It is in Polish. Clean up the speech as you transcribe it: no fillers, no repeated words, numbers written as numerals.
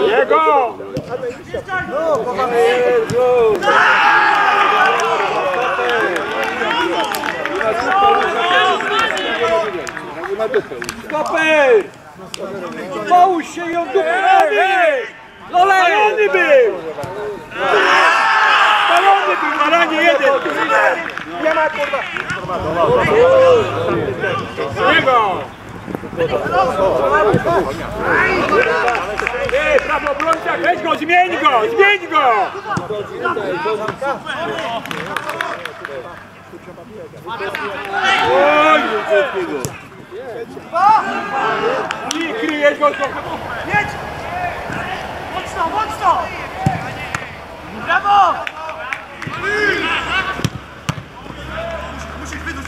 Jego! Stoper! Połóż się ją dupy! Spalony był! Spalony był, baranie jeden! Nie ma kurwa! Jego! Ej, prawo obrońca, weź go, zmień go! Zmień go! Oj, nie kryjesz go trochę! Jedź! Mocno, mocno! Brawo! Musisz wydusz!